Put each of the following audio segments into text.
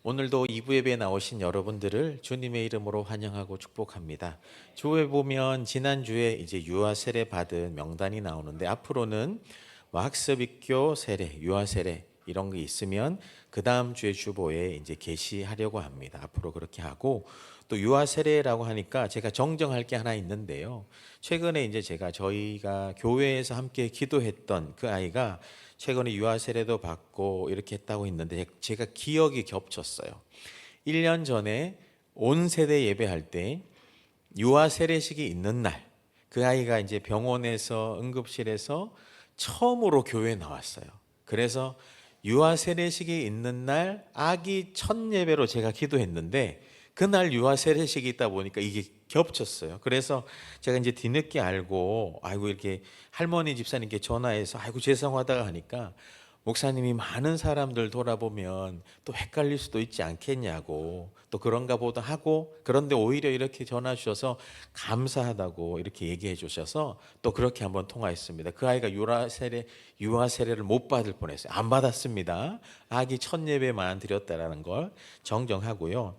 오늘도 2부 예배에 나오신 여러분들을 주님의 이름으로 환영하고 축복합니다. 주에 보면 지난주에 이제 유아 세례 받은 명단이 나오는데 앞으로는 뭐 학습 입교 세례, 유아 세례 이런 게 있으면 그 다음 주에 주보에 이제 게시하려고 합니다. 앞으로 그렇게 하고 또 유아 세례라고 하니까 제가 정정할 게 하나 있는데요. 최근에 이제 저희가 교회에서 함께 기도했던 그 아이가 최근에 유아 세례도 받고 이렇게 했다고 했는데 제가 기억이 겹쳤어요. 1년 전에 온 세대 예배할 때 유아 세례식이 있는 날, 그 아이가 이제 병원에서 응급실에서 처음으로 교회에 나왔어요. 그래서 유아 세례식이 있는 날 아기 첫 예배로 제가 기도했는데 그날 유아 세례식이 있다 보니까 이게 겹쳤어요. 그래서 제가 이제 뒤늦게 알고 아이고 이렇게 할머니 집사님께 전화해서 아이고 죄송하다가 하니까 목사님이 많은 사람들 돌아보면 또 헷갈릴 수도 있지 않겠냐고 또 그런가 보다 하고 그런데 오히려 이렇게 전화 주셔서 감사하다고 이렇게 얘기해 주셔서 또 그렇게 한번 통화했습니다. 그 아이가 유아 세례를 못 받을 뻔했어요. 안 받았습니다. 아기 첫 예배만 드렸다라는 걸 정정하고요.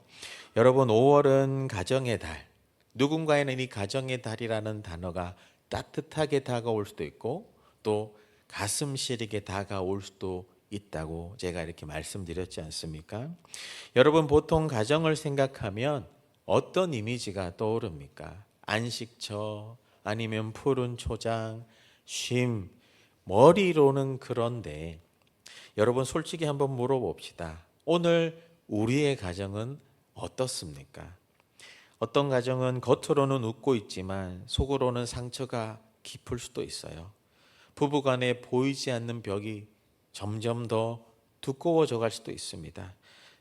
여러분 5월은 가정의 달. 누군가에는 이 가정의 달이라는 단어가 따뜻하게 다가올 수도 있고 또 가슴 시리게 다가올 수도 있다고 제가 이렇게 말씀드렸지 않습니까? 여러분 보통 가정을 생각하면 어떤 이미지가 떠오릅니까? 안식처 아니면 푸른 초장, 쉼, 머리로는 그런데 여러분 솔직히 한번 물어봅시다. 오늘 우리의 가정은 어떻습니까? 어떤 가정은 겉으로는 웃고 있지만 속으로는 상처가 깊을 수도 있어요. 부부간에 보이지 않는 벽이 점점 더 두꺼워져 갈 수도 있습니다.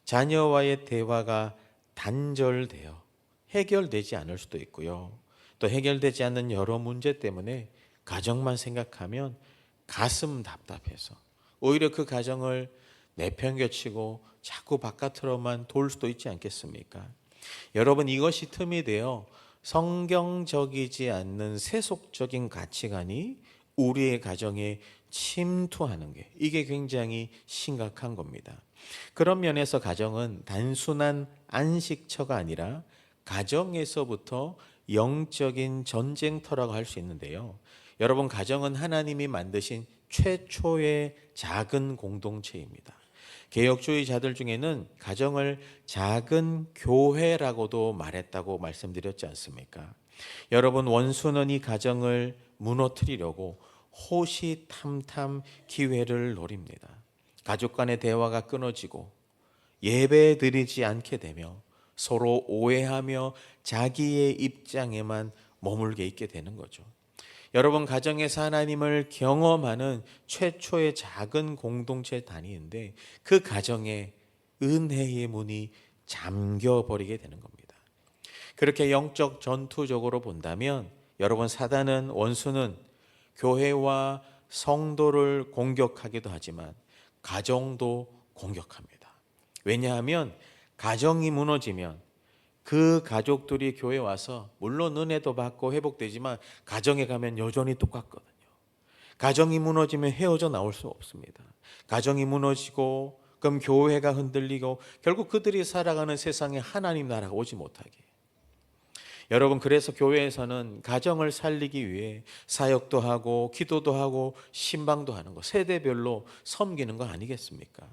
자녀와의 대화가 단절되어 해결되지 않을 수도 있고요. 또 해결되지 않는 여러 문제 때문에 가정만 생각하면 가슴 답답해서 오히려 그 가정을 내팽개치고 자꾸 바깥으로만 돌 수도 있지 않겠습니까? 여러분 이것이 틈이 되어 성경적이지 않는 세속적인 가치관이 우리의 가정에 침투하는 게 이게 굉장히 심각한 겁니다. 그런 면에서 가정은 단순한 안식처가 아니라 가정에서부터 영적인 전쟁터라고 할 수 있는데요. 여러분 가정은 하나님이 만드신 최초의 작은 공동체입니다. 개혁주의자들 중에는 가정을 작은 교회라고도 말했다고 말씀드렸지 않습니까? 여러분 원수는 이 가정을 무너뜨리려고 호시탐탐 기회를 노립니다. 가족 간의 대화가 끊어지고 예배 드리지 않게 되며 서로 오해하며 자기의 입장에만 머물게 있게 되는 거죠. 여러분 가정에서 하나님을 경험하는 최초의 작은 공동체 단위인데 그 가정에 은혜의 문이 잠겨버리게 되는 겁니다. 그렇게 영적 전투적으로 본다면 여러분 사단은 원수는 교회와 성도를 공격하기도 하지만 가정도 공격합니다. 왜냐하면 가정이 무너지면 그 가족들이 교회 와서 물론 은혜도 받고 회복되지만 가정에 가면 여전히 똑같거든요. 가정이 무너지면 헤어져 나올 수 없습니다. 가정이 무너지고 그럼 교회가 흔들리고 결국 그들이 살아가는 세상에 하나님 나라가 오지 못하게. 여러분 그래서 교회에서는 가정을 살리기 위해 사역도 하고 기도도 하고 신방도 하는 거 세대별로 섬기는 거 아니겠습니까?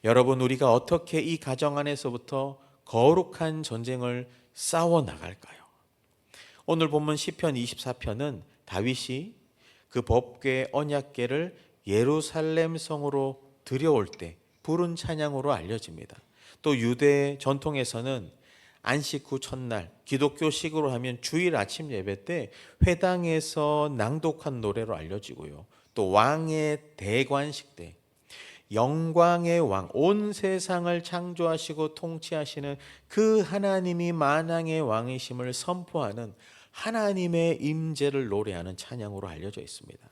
여러분 우리가 어떻게 이 가정 안에서부터 거룩한 전쟁을 싸워 나갈까요? 오늘 본문 시편 24편은 다윗이 그 법궤 언약궤를 예루살렘 성으로 들여올 때 부른 찬양으로 알려집니다. 또 유대 전통에서는 안식 후 첫날 기독교식으로 하면 주일 아침 예배 때 회당에서 낭독한 노래로 알려지고요. 또 왕의 대관식 때 영광의 왕, 온 세상을 창조하시고 통치하시는 그 하나님이 만왕의 왕이심을 선포하는 하나님의 임재를 노래하는 찬양으로 알려져 있습니다.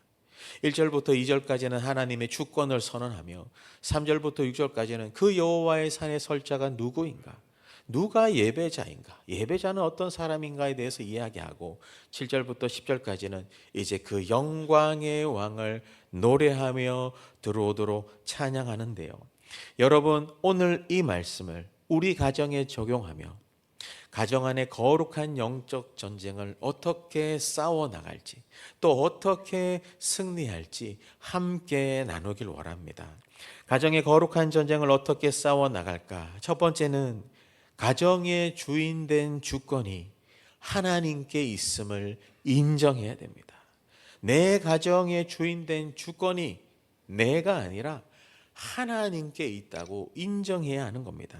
1절부터 2절까지는 하나님의 주권을 선언하며 3절부터 6절까지는 그 여호와의 산에 설 자가 누구인가? 누가 예배자인가? 예배자는 어떤 사람인가에 대해서 이야기하고 7절부터 10절까지는 이제 그 영광의 왕을 노래하며 들어오도록 찬양하는데요. 여러분, 오늘 이 말씀을 우리 가정에 적용하며 가정 안에 거룩한 영적 전쟁을 어떻게 싸워 나갈지, 또 어떻게 승리할지 함께 나누길 원합니다. 가정의 거룩한 전쟁을 어떻게 싸워 나갈까? 첫 번째는 가정의 주인된 주권이 하나님께 있음을 인정해야 됩니다. 내 가정의 주인된 주권이 내가 아니라 하나님께 있다고 인정해야 하는 겁니다.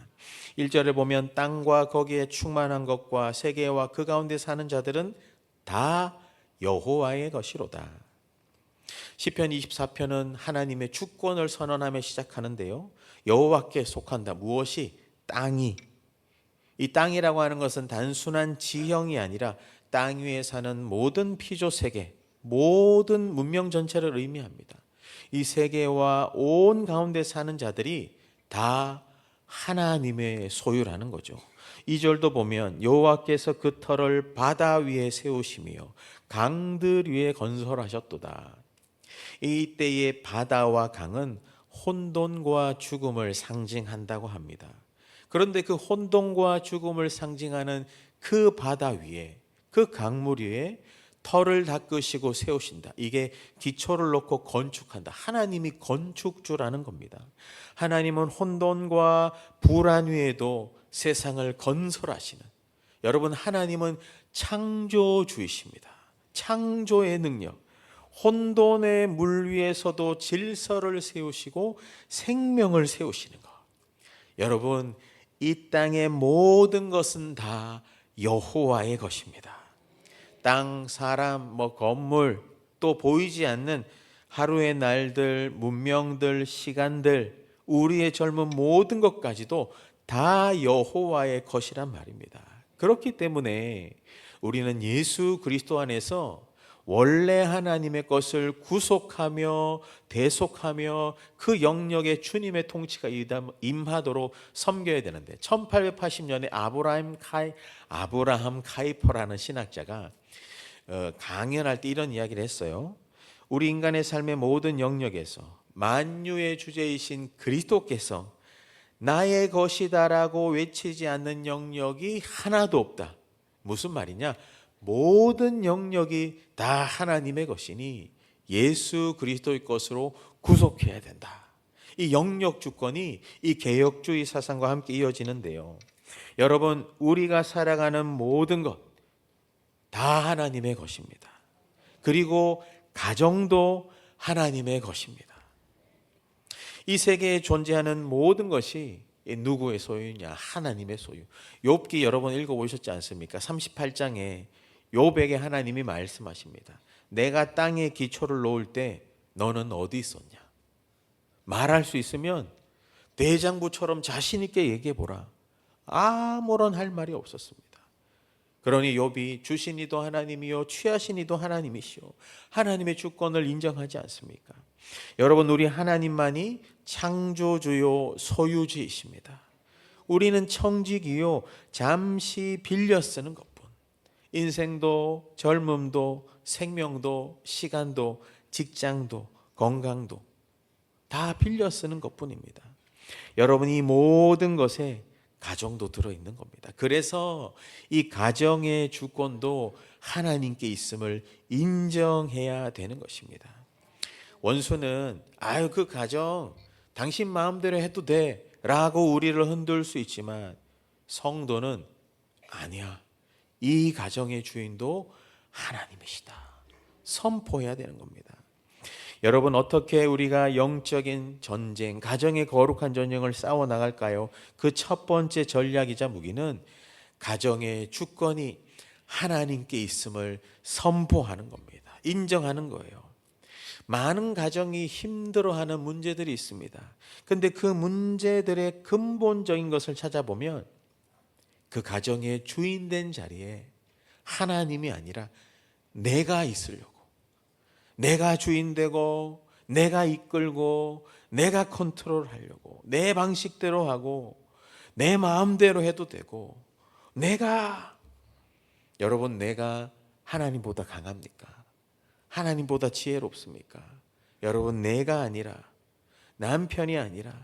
1절에 보면 땅과 거기에 충만한 것과 세계와 그 가운데 사는 자들은 다 여호와의 것이로다. 시편 24편은 하나님의 주권을 선언하며 시작하는데요. 여호와께 속한다. 무엇이? 땅이. 이 땅이라고 하는 것은 단순한 지형이 아니라 땅 위에 사는 모든 피조 세계, 모든 문명 전체를 의미합니다. 이 세계와 온 가운데 사는 자들이 다 하나님의 소유라는 거죠. 2절도 보면 여호와께서 그 터를 바다 위에 세우시며 강들 위에 건설하셨도다. 이때의 바다와 강은 혼돈과 죽음을 상징한다고 합니다. 그런데 그 혼돈과 죽음을 상징하는 그 바다 위에, 그 강물 위에 터를 닦으시고 세우신다. 이게 기초를 놓고 건축한다. 하나님이 건축주라는 겁니다. 하나님은 혼돈과 불안 위에도 세상을 건설하시는, 여러분, 하나님은 창조주이십니다. 창조의 능력, 혼돈의 물 위에서도 질서를 세우시고 생명을 세우시는 것. 여러분, 이 땅의 모든 것은 다 여호와의 것입니다. 땅, 사람, 건물, 또 보이지 않는 하루의 날들, 문명들, 시간들, 우리의 젊은 모든 것까지도 다 여호와의 것이란 말입니다. 그렇기 때문에 우리는 예수 그리스도 안에서 원래 하나님의 것을 구속하며 대속하며 그 영역에 주님의 통치가 임하도록 섬겨야 되는데, 1880년에 아브라함 카이퍼라는 신학자가 강연할 때 이런 이야기를 했어요. 우리 인간의 삶의 모든 영역에서 만유의 주제이신 그리스도께서 나의 것이다라고 외치지 않는 영역이 하나도 없다. 무슨 말이냐? 모든 영역이 다 하나님의 것이니 예수 그리스도의 것으로 구속해야 된다. 이 영역 주권이 이 개혁주의 사상과 함께 이어지는데요. 여러분, 우리가 살아가는 모든 것 다 하나님의 것입니다. 그리고 가정도 하나님의 것입니다. 이 세계에 존재하는 모든 것이 누구의 소유냐? 하나님의 소유. 욥기 여러분 읽어보셨지 않습니까? 38장에 욥에게 하나님이 말씀하십니다. 내가 땅에 기초를 놓을 때 너는 어디 있었냐? 말할 수 있으면 대장부처럼 자신 있게 얘기해 보라. 아무런 할 말이 없었습니다. 그러니 욥이 주시니도 하나님이요 취하시니도 하나님이시오. 하나님의 주권을 인정하지 않습니까? 여러분, 우리 하나님만이 창조주요 소유주이십니다. 우리는 청직이요 잠시 빌려 쓰는 것뿐. 인생도 젊음도 생명도 시간도 직장도 건강도 다 빌려 쓰는 것뿐입니다. 여러분, 이 모든 것에 가정도 들어있는 겁니다. 그래서 이 가정의 주권도 하나님께 있음을 인정해야 되는 것입니다. 원수는 그 가정 당신 마음대로 해도 돼 라고 우리를 흔들 수 있지만, 성도는 아니야, 이 가정의 주인도 하나님이시다 선포해야 되는 겁니다. 여러분, 어떻게 우리가 영적인 전쟁, 가정의 거룩한 전쟁을 싸워 나갈까요? 그 첫 번째 전략이자 무기는 가정의 주권이 하나님께 있음을 선포하는 겁니다. 인정하는 거예요. 많은 가정이 힘들어하는 문제들이 있습니다. 그런데 그 문제들의 근본적인 것을 찾아보면 그 가정의 주인된 자리에 하나님이 아니라 내가 있으려고, 내가 주인되고 내가 이끌고 내가 컨트롤하려고 내 방식대로 하고 내 마음대로 해도 되고, 여러분, 내가 하나님보다 강합니까? 하나님보다 지혜롭습니까? 여러분, 내가 아니라, 남편이 아니라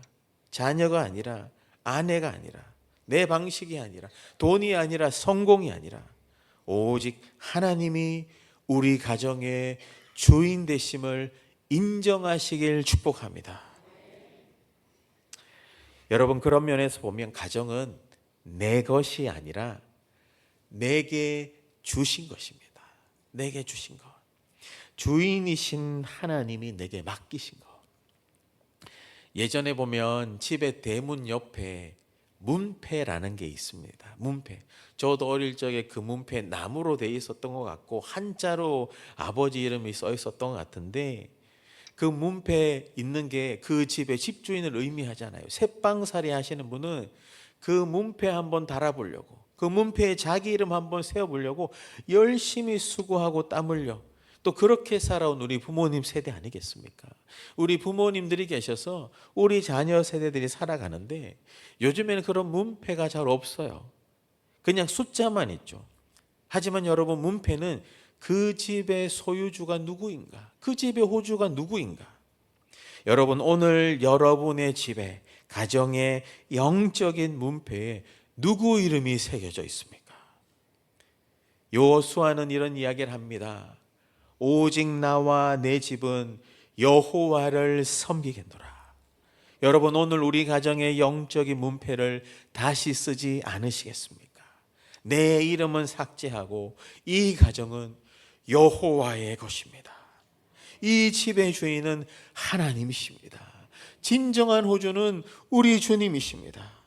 자녀가 아니라, 아내가 아니라, 내 방식이 아니라, 돈이 아니라, 성공이 아니라 오직 하나님이 우리 가정의 주인 되심을 인정하시길 축복합니다. 여러분, 그런 면에서 보면 가정은 내 것이 아니라 내게 주신 것입니다. 내게 주신 것. 주인이신 하나님이 내게 맡기신 것. 예전에 보면 집의 대문 옆에 문패라는 게 있습니다. 문패. 저도 어릴 적에 그 문패 나무로 돼 있었던 것 같고 한자로 아버지 이름이 써 있었던 것 같은데, 그 문패 있는 게 그 집의 집주인을 의미하잖아요. 새빵살이 하시는 분은 그 문패 한번 달아보려고, 그 문패에 자기 이름 한번 세워보려고 열심히 수고하고 땀 흘려 또 그렇게 살아온 우리 부모님 세대 아니겠습니까? 우리 부모님들이 계셔서 우리 자녀 세대들이 살아가는데 요즘에는 그런 문패가 잘 없어요. 그냥 숫자만 있죠. 하지만 여러분, 문패는 그 집의 소유주가 누구인가? 그 집의 호주가 누구인가? 여러분, 오늘 여러분의 집에, 가정의 영적인 문패에 누구 이름이 새겨져 있습니까? 여호수아는 이런 이야기를 합니다. 오직 나와 내 집은 여호와를 섬기겠노라. 여러분, 오늘 우리 가정의 영적인 문패를 다시 쓰지 않으시겠습니까? 내 이름은 삭제하고 이 가정은 여호와의 것입니다. 이 집의 주인은 하나님이십니다. 진정한 호주는 우리 주님이십니다.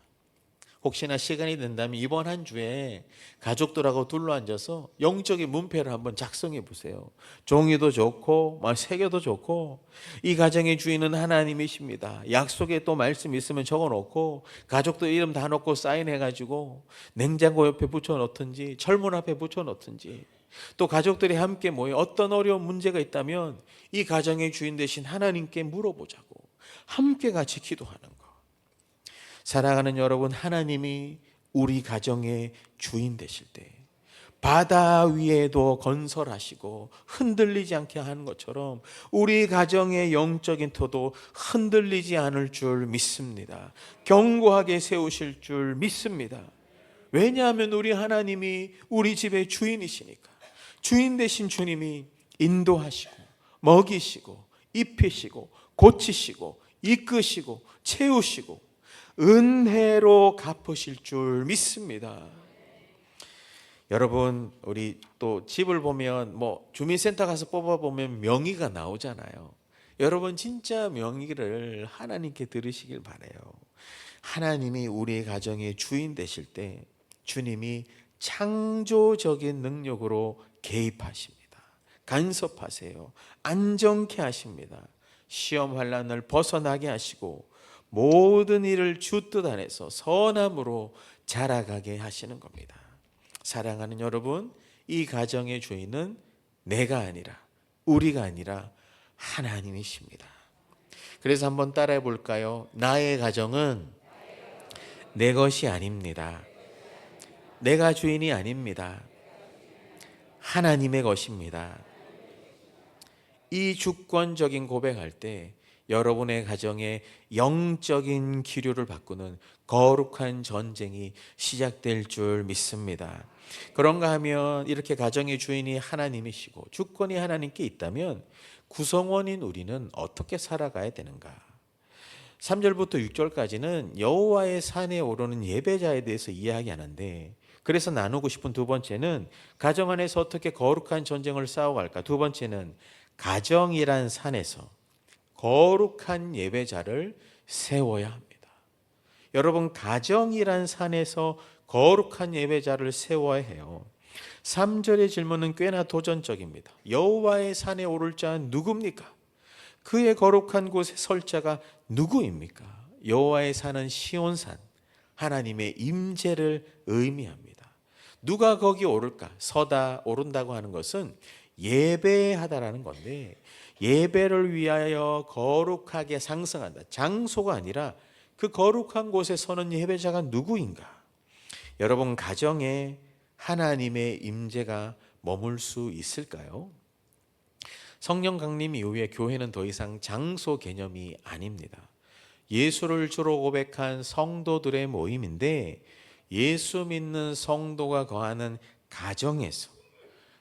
혹시나 시간이 된다면 이번 한 주에 가족들하고 둘러앉아서 영적인 문패를 한번 작성해 보세요. 종이도 좋고 색여도 좋고, 이 가정의 주인은 하나님이십니다. 약속에 또 말씀 있으면 적어놓고 가족들 이름 다 넣고 사인해가지고 냉장고 옆에 붙여놓든지 철문 앞에 붙여놓든지, 또 가족들이 함께 모여 어떤 어려운 문제가 있다면 이 가정의 주인 되신 하나님께 물어보자고 함께 같이 기도하는 것. 사랑하는 여러분, 하나님이 우리 가정의 주인 되실 때 바다 위에도 건설하시고 흔들리지 않게 하는 것처럼 우리 가정의 영적인 터도 흔들리지 않을 줄 믿습니다. 견고하게 세우실 줄 믿습니다. 왜냐하면 우리 하나님이 우리 집의 주인이시니까. 주인 되신 주님이 인도하시고 먹이시고 입히시고 고치시고 이끄시고 채우시고 은혜로 갚으실 줄 믿습니다. 여러분, 우리 또 집을 보면 주민센터 가서 뽑아보면 명의가 나오잖아요. 여러분, 진짜 명의를 하나님께 들으시길 바라요. 하나님이 우리 가정의 주인 되실 때 주님이 창조적인 능력으로 개입하십니다. 간섭하세요. 안정케 하십니다. 시험 환난을 벗어나게 하시고 모든 일을 주 뜻 안에서 선함으로 자라가게 하시는 겁니다. 사랑하는 여러분, 이 가정의 주인은 내가 아니라, 우리가 아니라 하나님이십니다. 그래서 한번 따라해 볼까요? 나의 가정은 내 것이 아닙니다. 내가 주인이 아닙니다. 하나님의 것입니다. 이 주권적인 고백할 때 여러분의 가정에 영적인 기류를 바꾸는 거룩한 전쟁이 시작될 줄 믿습니다. 그런가 하면 이렇게 가정의 주인이 하나님이시고 주권이 하나님께 있다면 구성원인 우리는 어떻게 살아가야 되는가? 3절부터 6절까지는 여호와의 산에 오르는 예배자에 대해서 이야기하는데, 그래서 나누고 싶은 두 번째는 가정 안에서 어떻게 거룩한 전쟁을 싸워갈까? 두 번째는 가정이란 산에서 거룩한 예배자를 세워야 합니다. 여러분, 가정이란 산에서 거룩한 예배자를 세워야 해요. 3절의 질문은 꽤나 도전적입니다. 여호와의 산에 오를 자는 누굽니까? 그의 거룩한 곳에 설 자가 누구입니까? 여호와의 산은 시온산, 하나님의 임재를 의미합니다. 누가 거기 오를까? 서다, 오른다고 하는 것은 예배하다라는 건데, 예배를 위하여 거룩하게 상승한다. 장소가 아니라 그 거룩한 곳에 서는 예배자가 누구인가? 여러분, 가정에 하나님의 임재가 머물 수 있을까요? 성령 강림 이후에 교회는 더 이상 장소 개념이 아닙니다. 예수를 주로 고백한 성도들의 모임인데, 예수 믿는 성도가 거하는 가정에서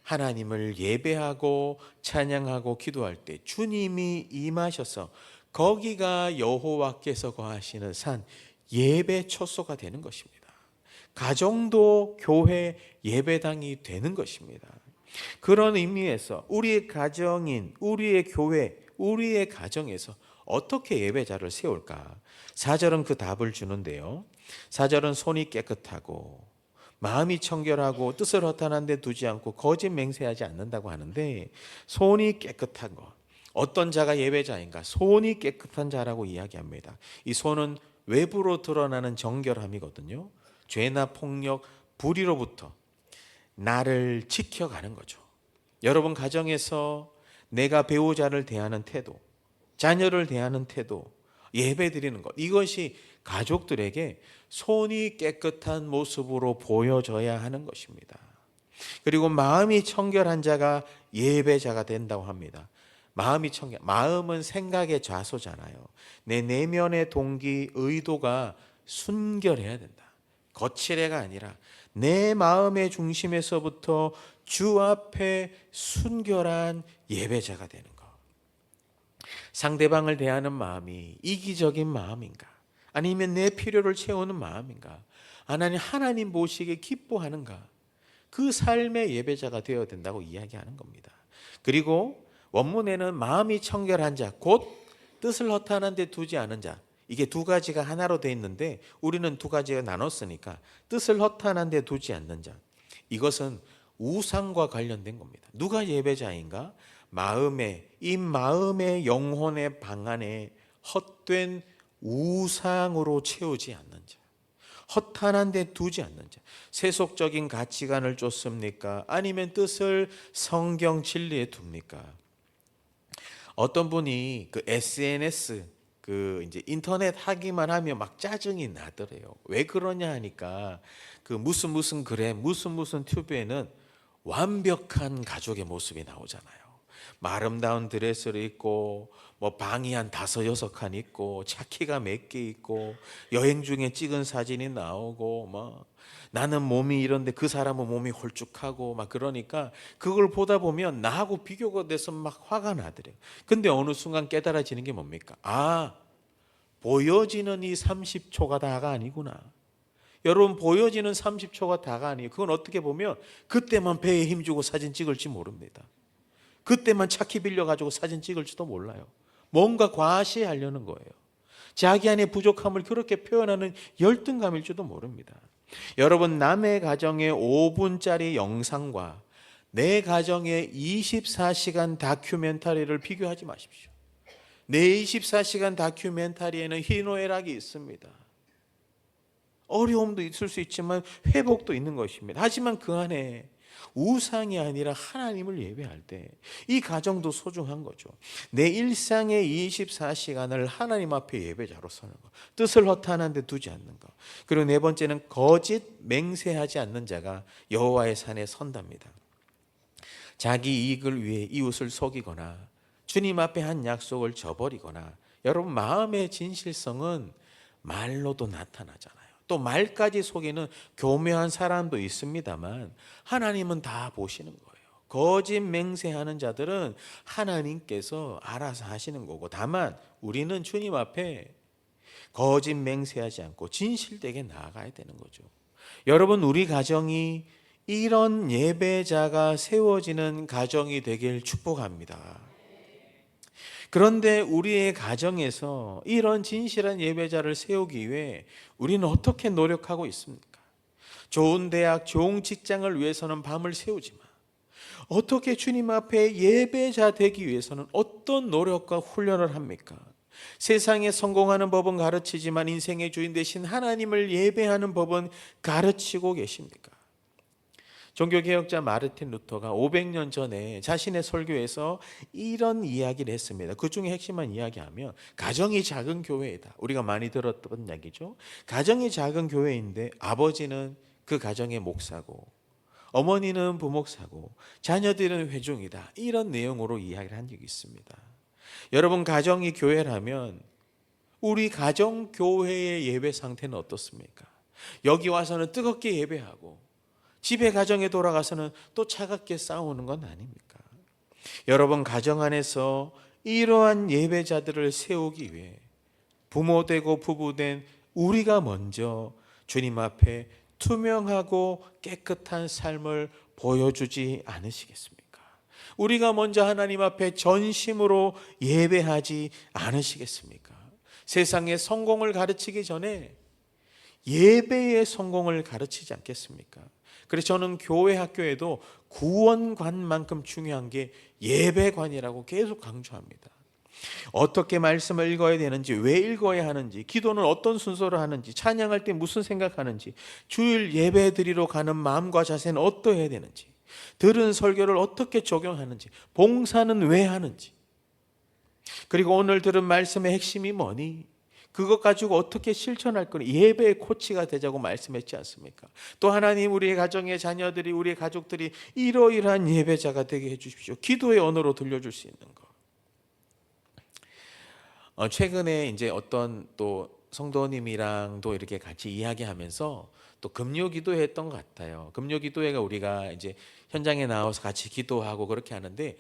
하나님을 예배하고 찬양하고 기도할 때 주님이 임하셔서 거기가 여호와께서 거하시는 산, 예배 처소가 되는 것입니다. 가정도 교회 예배당이 되는 것입니다. 그런 의미에서 우리의 가정인, 우리의 교회, 우리의 가정에서 어떻게 예배자를 세울까? 4절은 그 답을 주는데요. 4절은 손이 깨끗하고 마음이 청결하고 뜻을 허탄한 데 두지 않고 거짓 맹세하지 않는다고 하는데, 손이 깨끗한 것, 어떤 자가 예배자인가? 손이 깨끗한 자라고 이야기합니다. 이 손은 외부로 드러나는 정결함이거든요. 죄나 폭력, 불의로부터 나를 지켜가는 거죠. 여러분 가정에서 내가 배우자를 대하는 태도, 자녀를 대하는 태도, 예배 드리는 것, 이것이 가족들에게 손이 깨끗한 모습으로 보여져야 하는 것입니다. 그리고 마음이 청결한 자가 예배자가 된다고 합니다. 마음이 청결, 마음은 생각의 좌소잖아요. 내 내면의 동기, 의도가 순결해야 된다. 거칠애가 아니라 내 마음의 중심에서부터 주 앞에 순결한 예배자가 되는 것. 상대방을 대하는 마음이 이기적인 마음인가? 아니면 내 필요를 채우는 마음인가? 하나님 보시기에 기뻐하는가? 그 삶의 예배자가 되어야 된다고 이야기하는 겁니다. 그리고 원문에는 마음이 청결한 자, 곧 뜻을 허탄한 데 두지 않은 자, 이게 두 가지가 하나로 돼 있는데 우리는 두 가지가 나눴으니까 뜻을 허탄한 데 두지 않는 자, 이것은 우상과 관련된 겁니다. 누가 예배자인가? 이 마음의 영혼의 방 안에 헛된 우상으로 채우지 않는 자, 허탄한 데 두지 않는 자, 세속적인 가치관을 쫓습니까? 아니면 뜻을 성경 진리에 둡니까? 어떤 분이 그 SNS, 이제 인터넷 하기만 하면 막 짜증이 나더래요. 왜 그러냐 하니까 그 무슨 글에 무슨 튜브에는 완벽한 가족의 모습이 나오잖아요. 아름다운 드레스를 입고 뭐 방이 한 5-6칸 있고 차키가 몇 개 있고 여행 중에 찍은 사진이 나오고 뭐 나는 몸이 이런데 그 사람은 몸이 홀쭉하고 막 그러니까 그걸 보다 보면 나하고 비교가 돼서 막 화가 나더래요. 근데 어느 순간 깨달아지는 게 뭡니까? 보여지는 이 30초가 다가 아니구나. 여러분, 보여지는 30초가 다가 아니에요. 그건 어떻게 보면 그때만 배에 힘주고 사진 찍을지 모릅니다. 그때만 차키 빌려가지고 사진 찍을지도 몰라요. 뭔가 과시하려는 거예요. 자기 안의 부족함을 그렇게 표현하는 열등감일지도 모릅니다. 여러분, 남의 가정의 5분짜리 영상과 내 가정의 24시간 다큐멘터리를 비교하지 마십시오. 내 24시간 다큐멘터리에는 희노애락이 있습니다. 어려움도 있을 수 있지만 회복도 있는 것입니다. 하지만 그 안에 우상이 아니라 하나님을 예배할 때 이 가정도 소중한 거죠. 내 일상의 24시간을 하나님 앞에 예배자로 서는 것, 뜻을 허탄한 데 두지 않는 것. 그리고 네 번째는 거짓 맹세하지 않는 자가 여호와의 산에 선답니다. 자기 이익을 위해 이웃을 속이거나 주님 앞에 한 약속을 저버리거나, 여러분 마음의 진실성은 말로도 나타나잖아요. 또 말까지 속이는 교묘한 사람도 있습니다만 하나님은 다 보시는 거예요. 거짓 맹세하는 자들은 하나님께서 알아서 하시는 거고, 다만 우리는 주님 앞에 거짓 맹세하지 않고 진실되게 나아가야 되는 거죠. 여러분, 우리 가정이 이런 예배자가 세워지는 가정이 되길 축복합니다. 그런데 우리의 가정에서 이런 진실한 예배자를 세우기 위해 우리는 어떻게 노력하고 있습니까? 좋은 대학, 좋은 직장을 위해서는 밤을 새우지만 어떻게 주님 앞에 예배자 되기 위해서는 어떤 노력과 훈련을 합니까? 세상에 성공하는 법은 가르치지만 인생의 주인 되신 하나님을 예배하는 법은 가르치고 계십니까? 종교개혁자 마르틴 루터가 500년 전에 자신의 설교에서 이런 이야기를 했습니다. 그 중에 핵심만 이야기하면, 가정이 작은 교회이다. 우리가 많이 들었던 이야기죠. 가정이 작은 교회인데 아버지는 그 가정의 목사고 어머니는 부목사고 자녀들은 회중이다. 이런 내용으로 이야기를 한 적이 있습니다. 여러분, 가정이 교회라면 우리 가정 교회의 예배 상태는 어떻습니까? 여기 와서는 뜨겁게 예배하고 집에 가정에 돌아가서는 또 차갑게 싸우는 건 아닙니까? 여러분, 가정 안에서 이러한 예배자들을 세우기 위해 부모되고 부부된 우리가 먼저 주님 앞에 투명하고 깨끗한 삶을 보여주지 않으시겠습니까? 우리가 먼저 하나님 앞에 전심으로 예배하지 않으시겠습니까? 세상의 성공을 가르치기 전에 예배의 성공을 가르치지 않겠습니까? 그래서 저는 교회 학교에도 구원관만큼 중요한 게 예배관이라고 계속 강조합니다. 어떻게 말씀을 읽어야 되는지, 왜 읽어야 하는지, 기도는 어떤 순서로 하는지, 찬양할 때 무슨 생각하는지, 주일 예배 드리러 가는 마음과 자세는 어떠해야 되는지, 들은 설교를 어떻게 적용하는지, 봉사는 왜 하는지, 그리고 오늘 들은 말씀의 핵심이 뭐니? 그것 가지고 어떻게 실천할 거니? 예배의 코치가 되자고 말씀했지 않습니까? 또 하나님, 우리의 가정의 자녀들이, 우리의 가족들이 이러이러한 예배자가 되게 해주십시오. 기도의 언어로 들려줄 수 있는 거. 최근에 이제 어떤 또 성도님이랑도 이렇게 같이 이야기하면서 또 금요 기도했던 것 같아요. 금요 기도회가 우리가 이제 현장에 나와서 같이 기도하고 그렇게 하는데,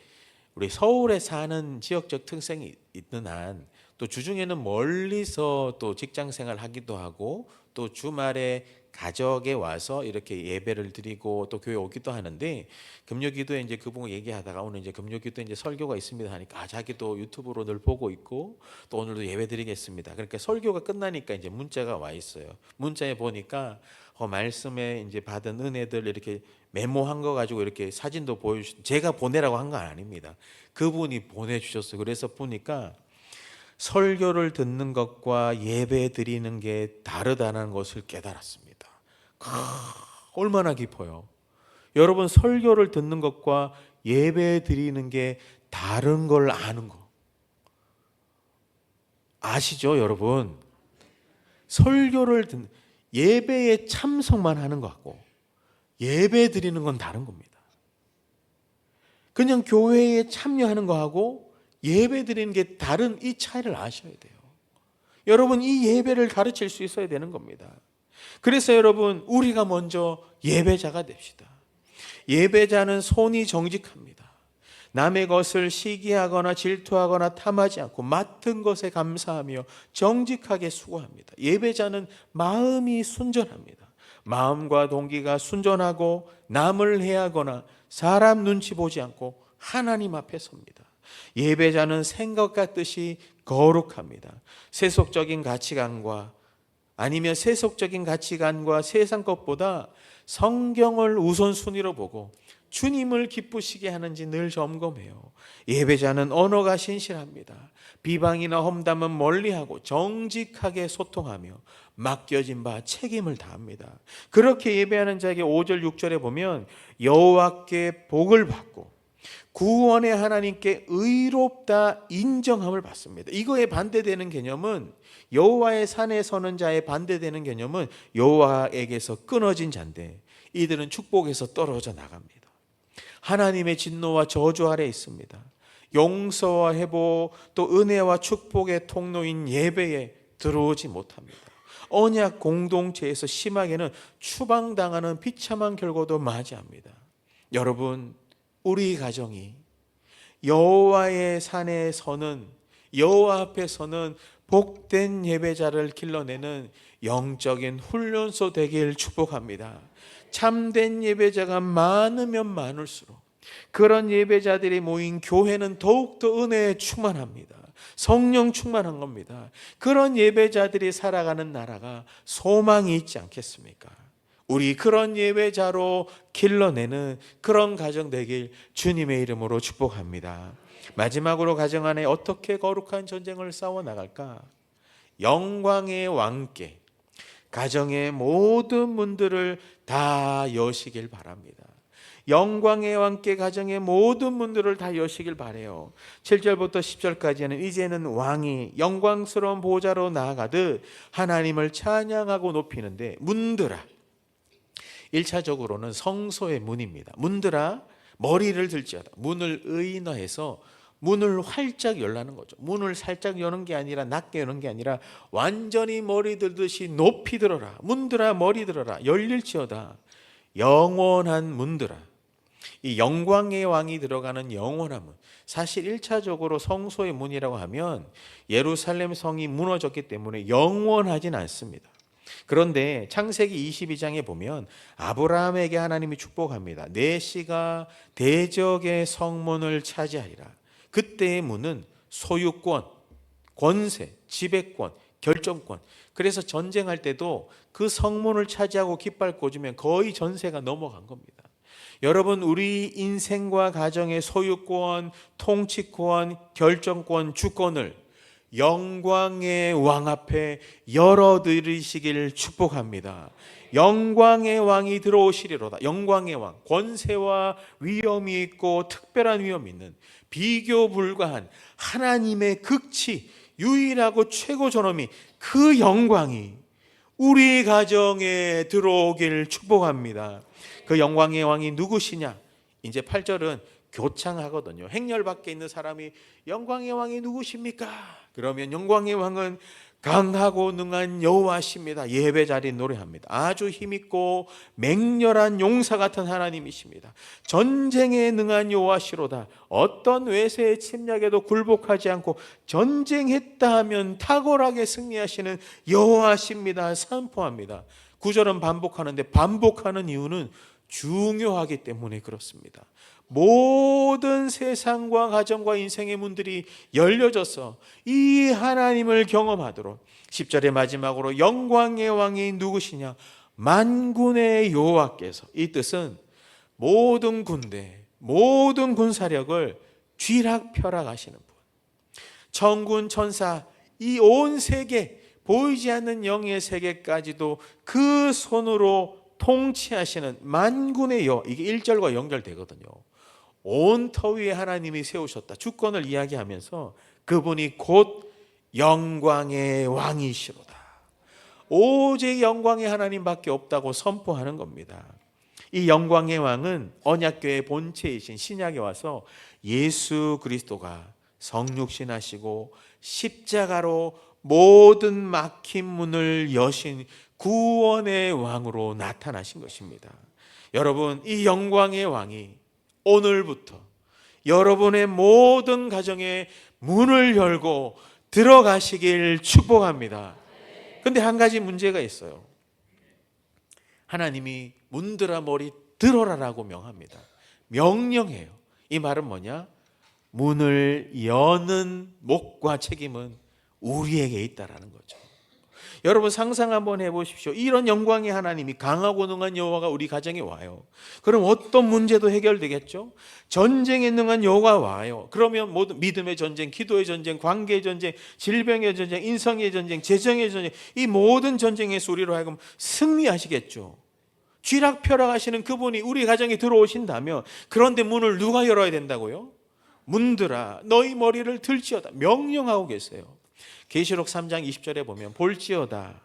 우리 서울에 사는 지역적 특성이 있는 한 또 주중에는 멀리서 또 직장 생활 하기도 하고 또 주말에 가족에 와서 이렇게 예배를 드리고 또 교회 오기도 하는데, 금요기도에 이제 그분 얘기하다가 오늘 이제 금요기도에 이제 설교가 있습니다 하니까 자기도 유튜브로 늘 보고 있고 또 오늘도 예배 드리겠습니다. 그러니까 설교가 끝나니까 이제 문자가 와 있어요. 문자에 보니까 말씀에 이제 받은 은혜들 이렇게 메모한 거 가지고 이렇게 사진도 제가 보내라고 한 건 아닙니다. 그분이 보내주셨어요. 그래서 보니까 설교를 듣는 것과 예배 드리는 게 다르다는 것을 깨달았습니다. 얼마나 깊어요. 여러분, 설교를 듣는 것과 예배 드리는 게 다른 걸 아는 거 아시죠, 여러분? 설교를 듣는, 예배에 참석만 하는 것 같고 예배 드리는 건 다른 겁니다. 그냥 교회에 참여하는 거하고 예배 드리는 게 다른, 이 차이를 아셔야 돼요. 여러분, 이 예배를 가르칠 수 있어야 되는 겁니다. 그래서 여러분, 우리가 먼저 예배자가 됩시다. 예배자는 손이 정직합니다. 남의 것을 시기하거나 질투하거나 탐하지 않고 맡은 것에 감사하며 정직하게 수고합니다. 예배자는 마음이 순전합니다. 마음과 동기가 순전하고 남을 해하거나 사람 눈치 보지 않고 하나님 앞에 섭니다. 예배자는 생각과 뜻이 거룩합니다. 세속적인 가치관과 아니면 세속적인 가치관과 세상 것보다 성경을 우선순위로 보고 주님을 기쁘시게 하는지 늘 점검해요. 예배자는 언어가 신실합니다. 비방이나 험담은 멀리하고 정직하게 소통하며 맡겨진 바 책임을 다합니다. 그렇게 예배하는 자에게 5절 6절에 보면 여호와께 복을 받고 구원의 하나님께 의롭다 인정함을 받습니다. 이거에 반대되는 개념은, 여호와의 산에 서는 자에 반대되는 개념은 여호와에게서 끊어진 자인데 이들은 축복에서 떨어져 나갑니다. 하나님의 진노와 저주 아래 있습니다. 용서와 회복 또 은혜와 축복의 통로인 예배에 들어오지 못합니다. 언약 공동체에서 심하게는 추방당하는 비참한 결과도 맞이합니다. 여러분, 우리 가정이 여호와의 산에 서는, 여호와 앞에 서는 복된 예배자를 길러내는 영적인 훈련소 되길 축복합니다. 참된 예배자가 많으면 많을수록 그런 예배자들이 모인 교회는 더욱더 은혜에 충만합니다. 성령 충만한 겁니다. 그런 예배자들이 살아가는 나라가 소망이 있지 않겠습니까? 우리 그런 예배자로 길러내는 그런 가정 되길 주님의 이름으로 축복합니다. 마지막으로 가정 안에 어떻게 거룩한 전쟁을 싸워 나갈까? 영광의 왕께 가정의 모든 문들을 다 여시길 바랍니다. 영광의 왕께 가정의 모든 문들을 다 여시길 바라요. 7절부터 10절까지는 이제는 왕이 영광스러운 보좌로 나아가듯 하나님을 찬양하고 높이는데, 문들아, 1차적으로는 성소의 문입니다. 문들아, 머리를 들지어다. 문을 의인화해서 문을 활짝 열라는 거죠. 문을 살짝 여는 게 아니라 낮게 여는 게 아니라 완전히 머리 들듯이 높이 들어라. 문들아 머리 들어라. 열릴지어다. 영원한 문들아. 이 영광의 왕이 들어가는 영원한 문. 사실 1차적으로 성소의 문이라고 하면 예루살렘 성이 무너졌기 때문에 영원하진 않습니다. 그런데 창세기 22장에 보면 아브라함에게 하나님이 축복합니다. 내 씨가 대적의 성문을 차지하리라. 그때의 문은 소유권, 권세, 지배권, 결정권. 그래서 전쟁할 때도 그 성문을 차지하고 깃발 꽂으면 거의 전세가 넘어간 겁니다. 여러분, 우리 인생과 가정의 소유권, 통치권, 결정권, 주권을 영광의 왕 앞에 열어드리시길 축복합니다. 영광의 왕이 들어오시리로다. 영광의 왕, 권세와 위엄이 있고 특별한 위엄이 있는 비교 불가한 하나님의 극치, 유일하고 최고 존엄이 그 영광이 우리 가정에 들어오길 축복합니다. 그 영광의 왕이 누구시냐? 이제 8절은 교창하거든요. 행렬 밖에 있는 사람이 영광의 왕이 누구십니까? 그러면 영광의 왕은 강하고 능한 여호와십니다. 예배 자리 노래합니다. 아주 힘있고 맹렬한 용사 같은 하나님이십니다. 전쟁에 능한 여호와시로다. 어떤 외세의 침략에도 굴복하지 않고 전쟁했다 하면 탁월하게 승리하시는 여호와십니다. 선포합니다. 9절은 반복하는데 반복하는 이유는 중요하기 때문에 그렇습니다. 모든 세상과 가정과 인생의 문들이 열려져서 이 하나님을 경험하도록 10절의 마지막으로 영광의 왕이 누구시냐? 만군의 여호와께서. 이 뜻은 모든 군대, 모든 군사력을 쥐락펴락하시는 분, 천군 천사, 이 온 세계, 보이지 않는 영의 세계까지도 그 손으로 통치하시는 만군의 여호와. 이게 1절과 연결되거든요. 온 터 위에 하나님이 세우셨다. 주권을 이야기하면서 그분이 곧 영광의 왕이시로다. 오직 영광의 하나님밖에 없다고 선포하는 겁니다. 이 영광의 왕은 언약궤의 본체이신 신약에 와서 예수 그리스도가 성육신하시고 십자가로 모든 막힌 문을 여신 구원의 왕으로 나타나신 것입니다. 여러분, 이 영광의 왕이 오늘부터 여러분의 모든 가정에 문을 열고 들어가시길 축복합니다. 그런데 한 가지 문제가 있어요. 하나님이 문들아 머리 들어라라고 명합니다. 명령해요. 이 말은 뭐냐? 문을 여는 목과 책임은 우리에게 있다라는 거죠. 여러분 상상 한번 해보십시오. 이런 영광의 하나님이 강하고 능한 여호와가 우리 가정에 와요. 그럼 어떤 문제도 해결되겠죠? 전쟁에 능한 여호와가 와요. 그러면 모든 믿음의 전쟁, 기도의 전쟁, 관계의 전쟁, 질병의 전쟁, 인성의 전쟁, 재정의 전쟁, 이 모든 전쟁에서 우리로 하여금 승리하시겠죠. 쥐락펴락 하시는 그분이 우리 가정에 들어오신다면, 그런데 문을 누가 열어야 된다고요? 문들아 너희 머리를 들지어다 명령하고 계세요. 계시록 3장 20절에 보면 볼지어다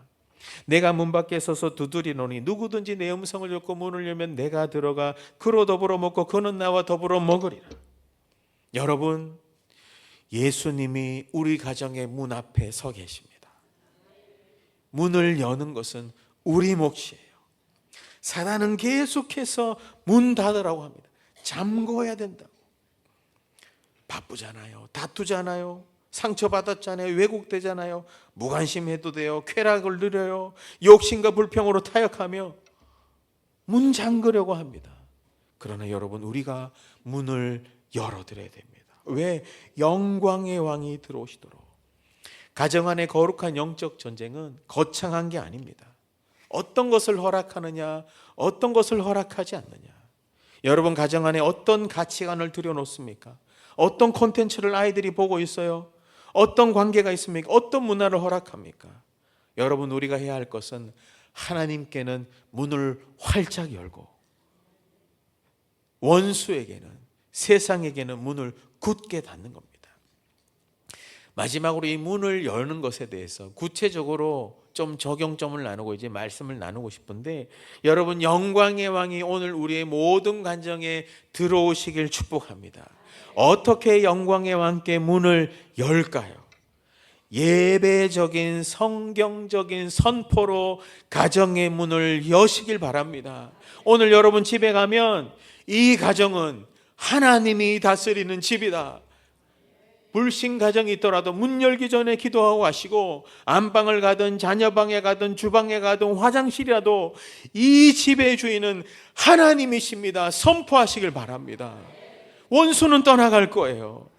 내가 문 밖에 서서 두드리노니 누구든지 내 음성을 듣고 문을 열면 내가 들어가 그로 더불어 먹고 그는 나와 더불어 먹으리라. 여러분, 예수님이 우리 가정의 문 앞에 서 계십니다. 문을 여는 것은 우리 몫이에요. 사단은 계속해서 문 닫으라고 합니다. 잠궈야 된다고. 바쁘잖아요. 다투잖아요. 상처받았잖아요. 왜곡되잖아요. 무관심해도 돼요. 쾌락을 누려요. 욕심과 불평으로 타협하며 문 잠그려고 합니다. 그러나 여러분, 우리가 문을 열어드려야 됩니다. 왜? 영광의 왕이 들어오시도록. 가정 안의 거룩한 영적 전쟁은 거창한 게 아닙니다. 어떤 것을 허락하느냐, 어떤 것을 허락하지 않느냐. 여러분 가정 안에 어떤 가치관을 들여놓습니까? 어떤 콘텐츠를 아이들이 보고 있어요? 어떤 관계가 있습니까? 어떤 문화를 허락합니까? 여러분, 우리가 해야 할 것은 하나님께는 문을 활짝 열고 원수에게는, 세상에게는 문을 굳게 닫는 겁니다. 마지막으로 이 문을 여는 것에 대해서 구체적으로 좀 적용점을 나누고 이제 말씀을 나누고 싶은데, 여러분, 영광의 왕이 오늘 우리의 모든 가정에 들어오시길 축복합니다. 어떻게 영광의 왕께 문을 열까요? 예배적인 성경적인 선포로 가정의 문을 여시길 바랍니다. 오늘 여러분 집에 가면 이 가정은 하나님이 다스리는 집이다. 불신 가정이 있더라도 문 열기 전에 기도하고 가시고, 안방을 가든 자녀방에 가든 주방에 가든 화장실이라도 이 집의 주인은 하나님이십니다. 선포하시길 바랍니다. 원수는 떠나갈 거예요.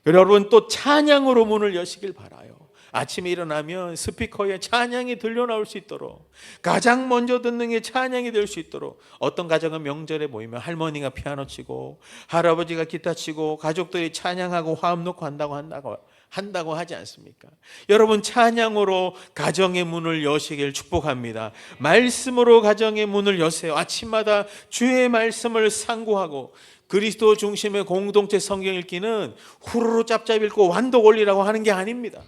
여러분, 또 찬양으로 문을 여시길 바라요. 아침에 일어나면 스피커에 찬양이 들려 나올 수 있도록, 가장 먼저 듣는 게 찬양이 될 수 있도록. 어떤 가정은 명절에 모이면 할머니가 피아노 치고 할아버지가 기타 치고 가족들이 찬양하고 화음 놓고 한다고 하지 않습니까? 여러분, 찬양으로 가정의 문을 여시길 축복합니다. 말씀으로 가정의 문을 여세요. 아침마다 주의 말씀을 상고하고, 그리스도 중심의 공동체 성경 읽기는 후루루 짭짭 읽고 완독 올리라고 하는 게 아닙니다.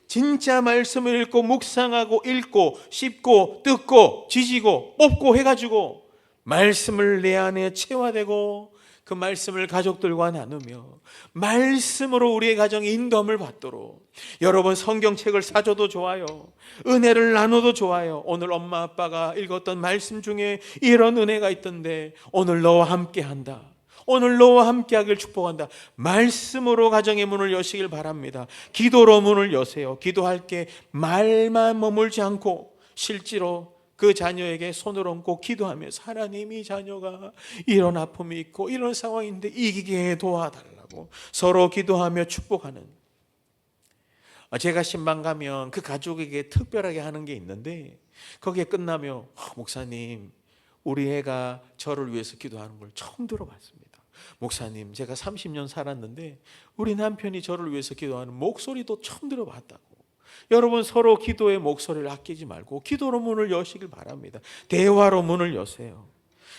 진짜 말씀을 읽고 묵상하고 읽고 씹고 뜯고 지지고 뽑고 해가지고 말씀을 내 안에 체화되고, 그 말씀을 가족들과 나누며 말씀으로 우리의 가정이 인도함을 받도록, 여러분, 성경책을 사줘도 좋아요. 은혜를 나눠도 좋아요. 오늘 엄마 아빠가 읽었던 말씀 중에 이런 은혜가 있던데 오늘 너와 함께 한다. 오늘 너와 함께 하길 축복한다. 말씀으로 가정의 문을 여시길 바랍니다. 기도로 문을 여세요. 기도할 게 말만 머물지 않고 실제로 그 자녀에게 손을 얹고 기도하면서, 하나님, 이 자녀가 이런 아픔이 있고 이런 상황인데 이기게 도와달라고 서로 기도하며 축복하는. 제가 신방 가면 그 가족에게 특별하게 하는 게 있는데, 거기에 끝나며 목사님, 우리 애가 저를 위해서 기도하는 걸 처음 들어봤습니다. 목사님, 제가 30년 살았는데 우리 남편이 저를 위해서 기도하는 목소리도 처음 들어봤다고. 여러분, 서로 기도의 목소리를 아끼지 말고 기도로 문을 여시길 바랍니다. 대화로 문을 여세요.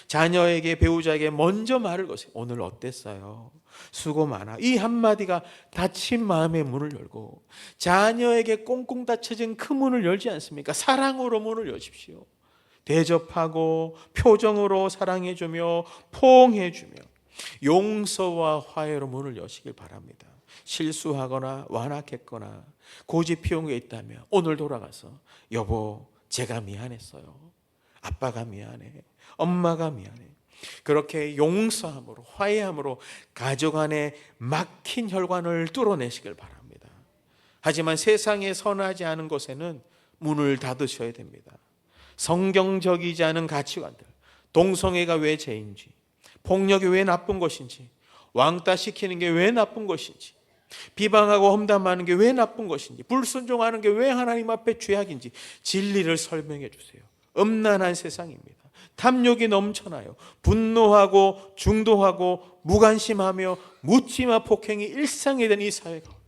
자녀에게, 배우자에게 먼저 말을 거세요. 오늘 어땠어요? 수고 많아. 이 한마디가 닫힌 마음의 문을 열고, 자녀에게 꽁꽁 닫혀진 그 문을 열지 않습니까? 사랑으로 문을 여십시오. 대접하고 표정으로 사랑해주며 포옹해주며 용서와 화해로 문을 여시길 바랍니다. 실수하거나 완악했거나 고집 피운 게 있다면 오늘 돌아가서, 여보, 제가 미안했어요. 아빠가 미안해. 엄마가 미안해. 그렇게 용서함으로 화해함으로 가족 안에 막힌 혈관을 뚫어내시길 바랍니다. 하지만 세상에 선하지 않은 곳에는 문을 닫으셔야 됩니다. 성경적이지 않은 가치관들, 동성애가 왜 죄인지, 폭력이 왜 나쁜 것인지, 왕따 시키는 게 왜 나쁜 것인지, 비방하고 험담하는 게 왜 나쁜 것인지, 불순종하는 게 왜 하나님 앞에 죄악인지 진리를 설명해 주세요. 음란한 세상입니다. 탐욕이 넘쳐나요. 분노하고 중도하고 무관심하며 묻지마 폭행이 일상이 된 이 사회 가운데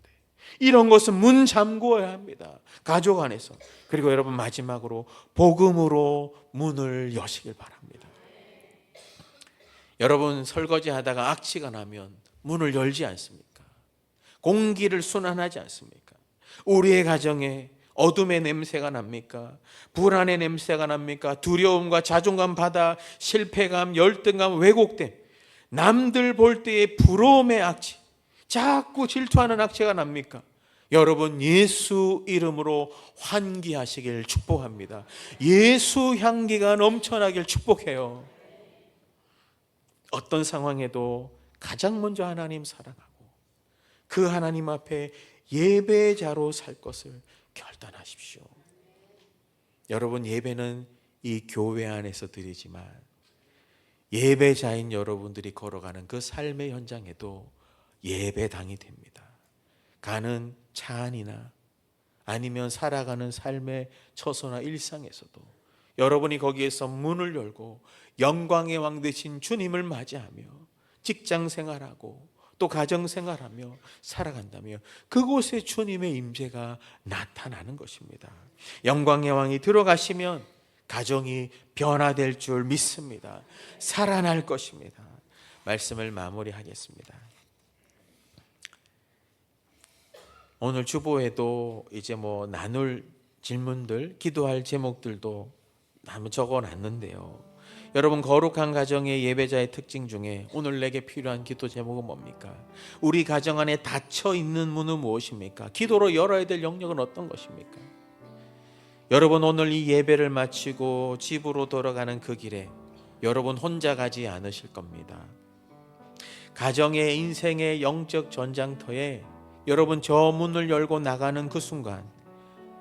이런 것은 문 잠그어야 합니다. 가족 안에서. 그리고 여러분, 마지막으로 복음으로 문을 여시길 바랍니다. 여러분, 설거지 하다가 악취가 나면 문을 열지 않습니까? 공기를 순환하지 않습니까? 우리의 가정에 어둠의 냄새가 납니까? 불안의 냄새가 납니까? 두려움과 자존감 바다, 실패감, 열등감, 왜곡됨, 남들 볼 때의 부러움의 악취, 자꾸 질투하는 악취가 납니까? 여러분, 예수 이름으로 환기하시길 축복합니다. 예수 향기가 넘쳐나길 축복해요. 어떤 상황에도 가장 먼저 하나님 사랑하고 그 하나님 앞에 예배자로 살 것을 결단하십시오. 여러분, 예배는 이 교회 안에서 드리지만 예배자인 여러분들이 걸어가는 그 삶의 현장에도 예배당이 됩니다. 가는 차 안이나 아니면 살아가는 삶의 처소나 일상에서도 여러분이 거기에서 문을 열고 영광의 왕 되신 주님을 맞이하며 직장 생활하고 또 가정 생활하며 살아간다며 그곳에 주님의 임재가 나타나는 것입니다. 영광의 왕이 들어가시면 가정이 변화될 줄 믿습니다. 살아날 것입니다. 말씀을 마무리하겠습니다. 오늘 주보에도 이제 뭐 나눌 질문들, 기도할 제목들도 한번 적어놨는데요. 여러분, 거룩한 가정의 예배자의 특징 중에 오늘 내게 필요한 기도 제목은 뭡니까? 우리 가정 안에 닫혀 있는 문은 무엇입니까? 기도로 열어야 될 영역은 어떤 것입니까? 여러분, 오늘 이 예배를 마치고 집으로 돌아가는 그 길에 여러분 혼자 가지 않으실 겁니다. 가정의 인생의 영적 전장터에 여러분 저 문을 열고 나가는 그 순간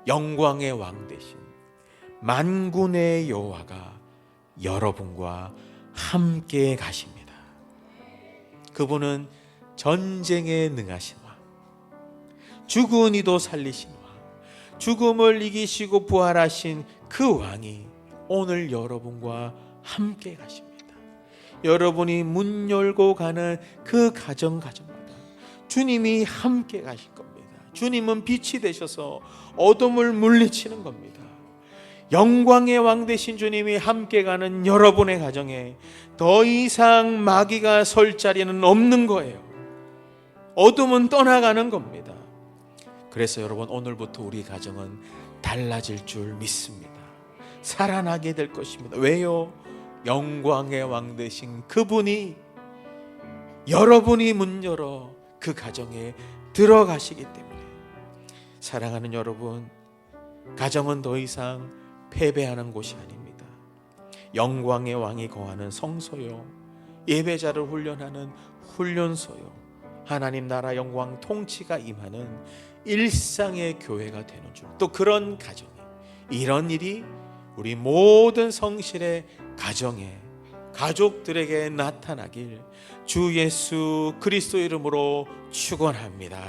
영광의 왕 되신 만군의 여호와가 여러분과 함께 가십니다. 그분은 전쟁에 능하신 왕, 죽은 이도 살리신 왕, 죽음을 이기시고 부활하신 그 왕이 오늘 여러분과 함께 가십니다. 여러분이 문 열고 가는 그 가정마다 주님이 함께 가실 겁니다. 주님은 빛이 되셔서 어둠을 물리치는 겁니다. 영광의 왕 되신 주님이 함께 가는 여러분의 가정에 더 이상 마귀가 설 자리는 없는 거예요. 어둠은 떠나가는 겁니다. 그래서 여러분, 오늘부터 우리 가정은 달라질 줄 믿습니다. 살아나게 될 것입니다. 왜요? 영광의 왕 되신 그분이 여러분이 문 열어 그 가정에 들어가시기 때문에. 사랑하는 여러분, 가정은 더 이상 패배하는 곳이 아닙니다. 영광의 왕이 거하는 성소요, 예배자를 훈련하는 훈련소요, 하나님 나라 영광 통치가 임하는 일상의 교회가 되는 줄, 또 그런 가정에 이런 일이 우리 모든 성실의 가정에, 가족들에게 나타나길 주 예수 그리스도 이름으로 축원합니다.